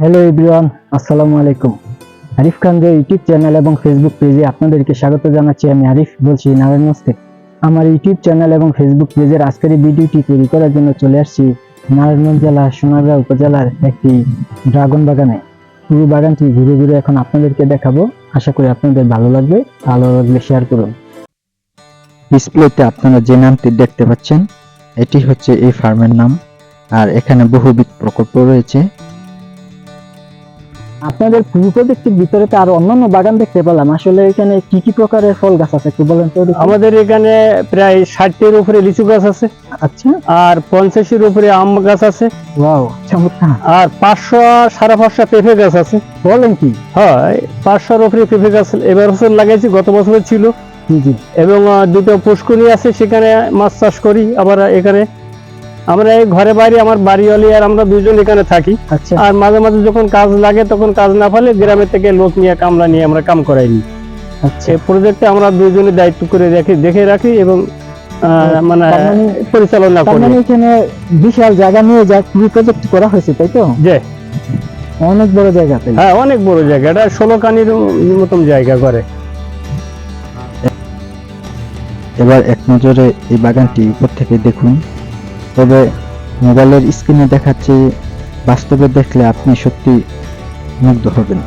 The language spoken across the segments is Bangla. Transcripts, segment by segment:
হ্যালো এভরিওয়ান, আসসালামু আলাইকুম। আরিফ খান যে ইউটিউব চ্যানেল এবং ফেসবুক পেজে আপনাদেরকে স্বাগত জানাচ্ছি। আমি আরিফ বলছি নারায়ণগঞ্জ থেকে। আমার ইউটিউব চ্যানেল এবং ফেসবুক পেজের আজকের এই ভিডিওটি তৈরি করার জন্য চলে আসছি নারায়ণগঞ্জ জেলার সোনারগাঁও উপজেলার একটি ড্রাগন বাগানে। পুরো বাগানটি ঘুরে ঘুরে এখন আপনাদেরকে দেখাবো। আশা করি আপনাদের ভালো লাগবে। ভালো লাগলে শেয়ার করুন। ডিসপ্লেতে আপনারা যে নামটি দেখতে পাচ্ছেন এটি হচ্ছে এই ফার্মের নাম, আর এখানে বহুবিধ প্রকল্প রয়েছে। আপনাদের পুরো প্রজেক্টের ভিতরে তো আর অন্যান্য বাগান দেখতে পেলাম, আসলে এখানে কি কি প্রকারের ফল গাছ আছে একটু বলেন তো। আমাদের এখানে প্রায় 60-এর উপরে লিচু গাছ আছে। আচ্ছা, আর 50-এর উপরে আম গাছ আছে। ওয়াও, চমৎকার। আর 500-550 পেঁপে গাছ আছে। বলেন কি? হয় 500-এর উপরে পেঁপে গাছ এবার বছর লাগাইছি, গত বছর ছিল। জি জি। এবং দুটো পুষ্কুনি আছে, সেখানে মাছ চাষ করি। আবার এখানে আমরা এই ঘরে বাইরে, আমার বাড়িওয়ালি আর আমরা দুজন এখানে থাকি। আচ্ছা, আর মাঝে মাঝে যখন কাজ লাগে তখন কাজ না পালে গ্রামের থেকে লোক নিয়ে কামলা নিয়ে আমরা কাম করাই নিই। আচ্ছা। এই প্রজেক্টে আমরা দুইজনে দায়িত্ব করে দেখে রাখি এবং মানে পরিচালনা তার করি। মানে এখানে বিশাল জায়গা নিয়ে যা পুরো প্রজেক্ট করা হয়েছে, তাই তো? যে অনেক বড় জায়গা। তাই? হ্যাঁ, অনেক বড় জায়গা, এটা 16 কানির মতন জায়গা করে। এবার এক নজরে এই বাগানটি উপর থেকে দেখুন। তবে মোবাইলের স্ক্রিনে দেখাচ্ছে, বাস্তবে দেখলে আপনি সত্যি মুগ্ধ হবেন।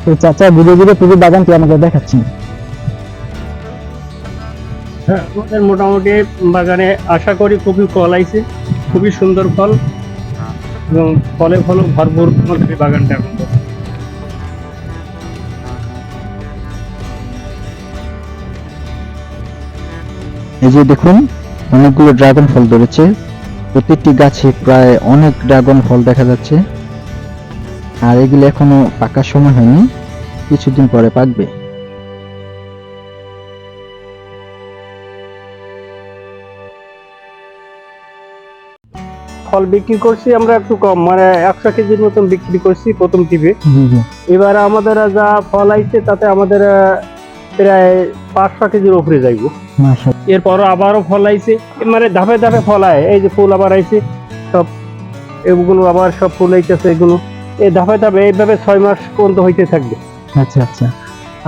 তো চাচা ঘুরে ঘুরে পুরো বাগানটি আমাদের দেখাচ্ছেন। হ্যাঁ, আমাদের মোটামুটি বাগানে আশা করি খুবই ফল আইছে, খুবই সুন্দর ফল এবং ফলে ভরপুর আমাদের এই বাগানটা এখন। এই যে দেখুন, অনেকগুলো ড্রাগন ফল ধরেছে। প্রত্যেকটি গাছে প্রায় অনেক ড্রাগন ফল দেখা যাচ্ছে। আর এগুলো এখনো পাকার সময় হয়নি, কিছুদিন পরে পাকবে। ফল বিক্রি করছি আমরা একটু কম, মানে 100 কেজির মতন বিক্রি করছি প্রথম টিপে। এবার আমাদের যা ফল আইছে তাতে আমাদের প্রায় 500 কেজির উপরে যাইব। এরপর আবারও ফল আইছে, মানে ধাপে ধাপে ফল আয়। এই যে ফুল আবার আইছে, সব এগুলো আবার সব ফুল আইতেছে। এগুলো এই ধাপে ধাপে এইভাবে 6 মাস পর্যন্ত হইতে থাকবে। আচ্ছা আচ্ছা।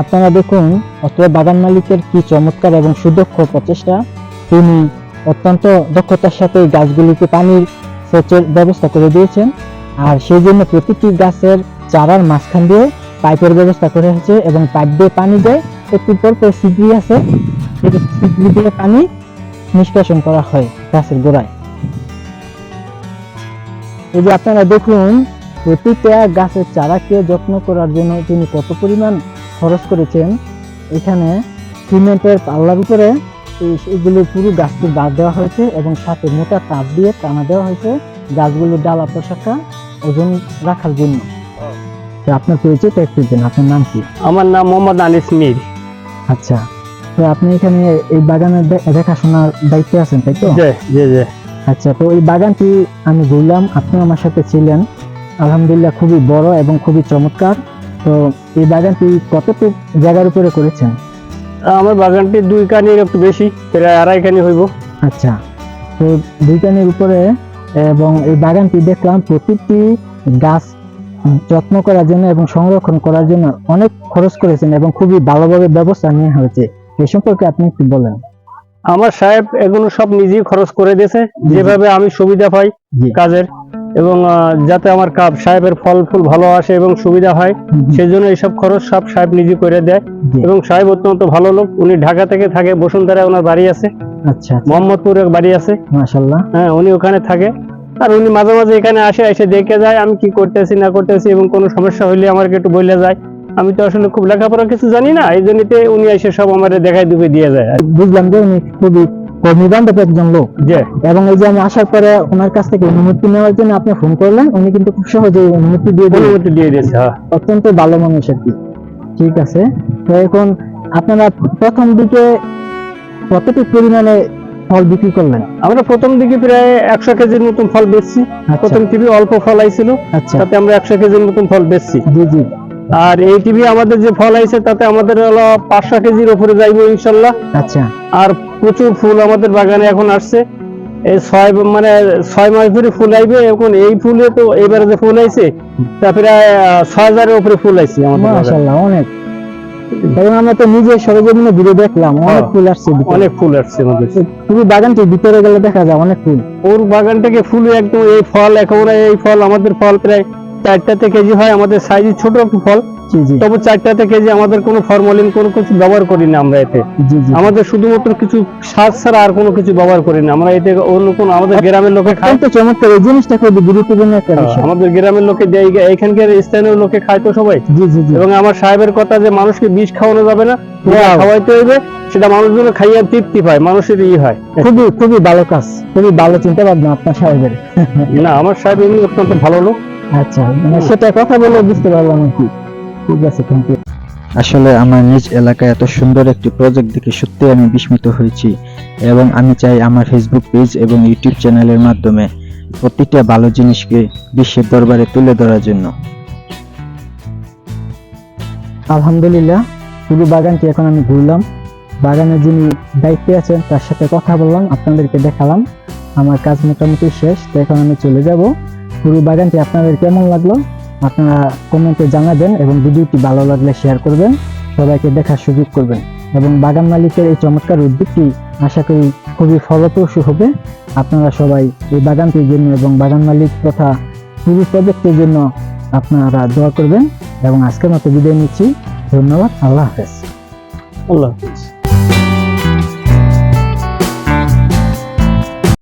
আপনারা দেখুন, অতএব বাগান মালিকের কি চমৎকার এবং সুদক্ষ প্রচেষ্টা। তিনি অত্যন্ত দক্ষতার সাথে গাছগুলিকে পানির সেচের ব্যবস্থা করে দিয়েছেন। আর সেই জন্য প্রতিটি গাছের চারার মাঝখান দিয়ে পাইপের ব্যবস্থা করে হয়েছে এবং পাইপ দিয়ে পানি দেয়। একটু পর পর সিগড়ি আছে, সিগড়ি দিয়ে পানি নিষ্কাশন করা হয় গাছের গোড়ায়। এই যে আপনারা দেখুন, প্রতিটা গাছের চারাকে যত্ন করার জন্য তিনি কত পরিমাণ খরচ করেছেন। এখানে সিমেন্টের পাল্লার উপরে এগুলো পুরো গাছকে বাঁধ দেওয়া হয়েছে এবং সাথে মোটা তার দিয়ে টানা দেওয়া হয়েছে গাছগুলোর ডালা প্রশাখা ওজন রাখার জন্য। তো আপনার পরিচয়টা একটু দেন, আপনার নাম কি? আমার নাম মোহাম্মদ আনিস মির। আচ্ছা, তো আপনি এখানে এই বাগানের দেখাশোনার দায়িত্বে আছেন, তাই তো? জি। আচ্ছা, তো এই বাগানটি আমি ঘুরলাম, আপনি আমার সাথে ছিলেন। আলহামদুলিল্লাহ খুবই বড় এবং খুবই চমৎকার। তো এই বাগানটি কতটুকু জায়গার উপরে করেছেন? আমার বাগানটি 2 কানির একটু বেশি, প্রায় 2.5 কানি হইব। আচ্ছা, তো 2 কানির উপরে। এবং এই বাগানটি দেখলাম প্রতিটি গাছ যত্ন করার জন্য এবং সংরক্ষণ করার জন্য অনেক খরচ করেছেন এবং খুবই ভালোভাবে ব্যবস্থা নেওয়া হয়েছে। এই সম্পর্কে আপনি একটু বলেন। আমার সাহেব এগুলো সব নিজেই খরচ করে দিয়েছে, যেভাবে আমি সুবিধা পাই কাজের, এবং যাতে আমার সাহেবের ফল ফুল ভালো আসে এবং সুবিধা হয়, সেই জন্য এইসব খরচ সব সাহেব নিজে করে দেয়। এবং সাহেব অত্যন্ত ভালো লোক। উনি ঢাকা থেকে থাকে, বসুন্ধরায় ওনার বাড়ি আছে। আচ্ছা, মোহাম্মদপুরে বাড়ি আছে। মাশাআল্লাহ। হ্যাঁ, উনি ওখানে থাকে। আর উনি মাঝে মাঝে এখানে এসে দেখে যায় আমি কি করতেছি না করতেছি, এবং কোনো সমস্যা হইলে আমাকে একটু বলে যায়। আমি তো আসলে খুব লেখাপড়া কিছু জানি না, এই জন্যতে উনি এসে সব আমার দেখাই দিয়ে যায়। বুঝলাম যে উনি খুবই কর্মীবান্ধব একজন লোক। এবং এই যে আমি আসার পরে ওনার কাছ থেকে অনুমতি নেওয়ার জন্য আপনি ফোন করলেন, উনি কিন্তু খুব সহজেই অনুমতি দিয়ে দিয়েছে। অত্যন্ত ভালো মানুষ আর কি। ঠিক আছে, তো এখন আপনারা প্রথম দিকে কতটুকু পরিমাণে ফল বিক্রি করলেন? আমরা প্রথম দিকে প্রায় 100 কেজির মতন ফল বেচছি। প্রথম টিভি অল্প ফল আইছিল, আচ্ছা তাতে আমরা 100 কেজির মতন ফল বেচছি। জি জি আর এই টিভি আমাদের যে ফল আইছে তাতে আমাদের হলো 500 কেজির উপরে যাইবো ইনশাল্লাহ। আচ্ছা আর প্রচুর ফুল আমাদের বাগানে এখন আসছে। এই 6 মাস ধরে ফুল আইবে। এখন এই ফুলে তো এবারে যে ফুল আইছে তা প্রায় 6000-এর উপরে ফুল আইছে আমাদের বাগানে। মাশাআল্লাহ অনেক। এবং আমরা তো নিজে সরজমিনে ঘুরে দেখলাম অনেক ফুল আসছে ভিতরে। অনেক ফুল আসছে আমাদের। পুরো বাগানটির ভিতরে গেলে দেখা যায় অনেক ফুল। ওর বাগানটাকে ফুল একদম এই ফল একেবারে এই ফল আমাদের ফল প্রায় 4টাতে কেজি হয়। আমাদের সাইজ ছোট একটু ফল, জি জি তবে 4টাতে কেজি। আমাদের কোনো ফরমালিন কোনো কিছু ব্যবহার করি না আমরা এতে। জি জি আমাদের শুধুমাত্র কিছু সার ছাড়া আর কোনো কিছু ব্যবহার করি না আমরা এতে। অন্য কোনো আমাদের গ্রামের লোকে খায়। অত্যন্ত চমৎকার, এই জিনিসটা খুব গুরুত্বপূর্ণ একটা বিষয়। আমাদের গ্রামের লোকে দেয়, এখানকার স্থানীয় লোকে খায় তো সবাই। জি জি জি এবং আমার সাহেবের কথা যে মানুষকে বিষ খাওয়ানো যাবে না, Wow. খাওয়াইতে হইবে, সেটা মানুষজন খাইয়ে তৃপ্তি পায়, মানুষের হয়। খুবই খুবই ভালো কাজ, খুবই ভালো চিন্তা ভাবনা আপনার সাহেবের। না, আমার সাহেব এমনি অত্যন্ত ভালো লোক। আচ্ছা মানে সেটা কথা বলে বুঝতে পারলাম আর কি। ঠিক আছে, থ্যাংক ইউ। আসলে আমার নিজ এলাকায় এত সুন্দর একটি প্রজেক্ট দেখে সত্যি আমি বিস্মিত হয়েছি এবং আমি চাই আমার ফেসবুক পেজ এবং ইউটিউব চ্যানেলের মাধ্যমে প্রতিটা ভালো জিনিসকে বিশ্বের দরবারে তুলে ধরার জন্য। আলহামদুলিল্লাহ, পুরো বাগানটি এখন আমি ঘুরলাম, বাগানের যিনি দায়িত্বে আছেন তার সাথে কথা বললাম, আপনাদেরকে দেখালাম। আমার কাজ মোটামুটি শেষ, তো এখন আমি চলে যাব। পুরো বাগানটি আপনাদের কেমন লাগলো আপনারা কমেন্টে জানাবেন এবং ভিডিওটি ভালো লাগলে শেয়ার করবেন, সবাইকে দেখার সুযোগ করবেন। এবং বাগান মালিকের এই চমৎকার উদ্যোগটি আশা করি খুবই ফলপ্রসূ হবে। আপনারা সবাই এই বাগানটির জন্য এবং বাগান মালিক তথা পুরো প্রজেক্টের জন্য আপনারা দোয়া করবেন। এবং আজকের মতো বিদায় নিচ্ছি। ধন্যবাদ। আল্লাহ হাফেজ। আল্লাহ হাফেজ।